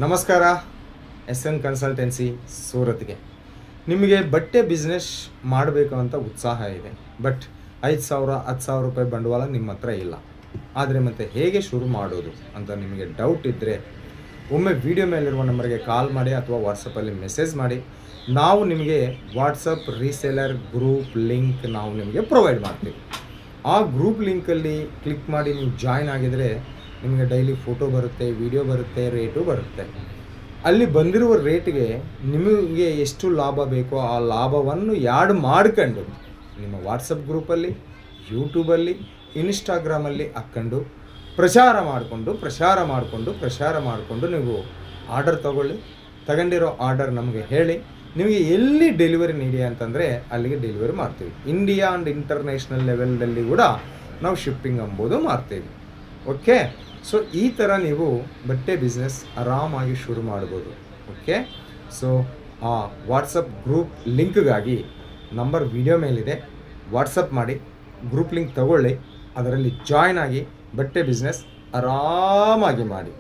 ನಮಸ್ಕಾರ. SN consultancy ಸೂರತ್ಗೆ. ನಿಮಗೆ ಬಟ್ಟೆ ಬಿಸ್ನೆಸ್ ಮಾಡಬೇಕು ಅಂತ ಉತ್ಸಾಹ ಇದೆ, ಬಟ್ 5,000 10,000 ರೂಪಾಯಿ ಬಂಡವಾಳ ನಿಮ್ಮ ಹತ್ರ ಇಲ್ಲ. ಆದರೆ ಮತ್ತೆ ಹೇಗೆ ಶುರು ಮಾಡೋದು ಅಂತ ನಿಮಗೆ ಡೌಟ್ ಇದ್ದರೆ ಒಮ್ಮೆ ವಿಡಿಯೋ ಮೇಲಿರುವ ನಂಬರ್ಗೆ ಕಾಲ್ ಮಾಡಿ ಅಥವಾ ವಾಟ್ಸಪ್ಪಲ್ಲಿ ಮೆಸೇಜ್ ಮಾಡಿ. ನಾವು ನಿಮಗೆ ವಾಟ್ಸಪ್ ರೀಸೇಲರ್ ಗ್ರೂಪ್ ಲಿಂಕ್ ನಾವು ನಿಮಗೆ ಪ್ರೊವೈಡ್ ಮಾಡ್ತೀವಿ. ಆ ಗ್ರೂಪ್ ಲಿಂಕಲ್ಲಿ ಕ್ಲಿಕ್ ಮಾಡಿ ನೀವು ಜಾಯ್ನ್ ಆಗಿದರೆ ನಿಮಗೆ ಡೈಲಿ ಫೋಟೋ ಬರುತ್ತೆ, ವಿಡಿಯೋ ಬರುತ್ತೆ, ರೇಟು ಬರುತ್ತೆ. ಅಲ್ಲಿ ಬಂದಿರುವ ರೇಟ್ಗೆ ನಿಮಗೆ ಎಷ್ಟು ಲಾಭ ಬೇಕೋ ಆ ಲಾಭವನ್ನು ಯಾಡ್ ಮಾಡ್ಕೊಂಡು ನಿಮ್ಮ ವಾಟ್ಸಪ್ ಗ್ರೂಪಲ್ಲಿ, ಯೂಟ್ಯೂಬಲ್ಲಿ, ಇನ್ಸ್ಟಾಗ್ರಾಮಲ್ಲಿ ಹಾಕ್ಕೊಂಡು ಪ್ರಚಾರ ಮಾಡಿಕೊಂಡು ನೀವು ಆರ್ಡರ್ ತಗೊಂಡಿರೋ ಆರ್ಡರ್ ನಮಗೆ ಹೇಳಿ. ನಿಮಗೆ ಎಲ್ಲಿ ಡೆಲಿವರಿ ನೀಡಿ ಅಂತಂದರೆ ಅಲ್ಲಿಗೆ ಡೆಲಿವರಿ ಮಾಡ್ತೀವಿ. ಇಂಡಿಯಾ ಆ್ಯಂಡ್ ಇಂಟರ್ನ್ಯಾಷನಲ್ ಲೆವೆಲ್ನಲ್ಲಿ ಕೂಡ ನಾವು ಶಿಪ್ಪಿಂಗ್ ಎಂಬುದು ಮಾಡ್ತೀವಿ. ಓಕೆ, ಸೊ ಈ ಥರ ನೀವು ಬಟ್ಟೆ ಬಿಸ್ನೆಸ್ ಆರಾಮಾಗಿ ಶುರು ಮಾಡ್ಬೋದು. ಓಕೆ, ಸೊ ಆ ವಾಟ್ಸಪ್ ಗ್ರೂಪ್ ಲಿಂಕ್ಗಾಗಿ ನಂಬರ್ ವಿಡಿಯೋ ಮೇಲಿದೆ, ವಾಟ್ಸಪ್ ಮಾಡಿ, ಗ್ರೂಪ್ ಲಿಂಕ್ ತಗೊಳ್ಳಿ, ಅದರಲ್ಲಿ ಜಾಯ್ನ್ ಆಗಿ ಬಟ್ಟೆ ಬಿಸ್ನೆಸ್ ಆರಾಮಾಗಿ ಮಾಡಿ.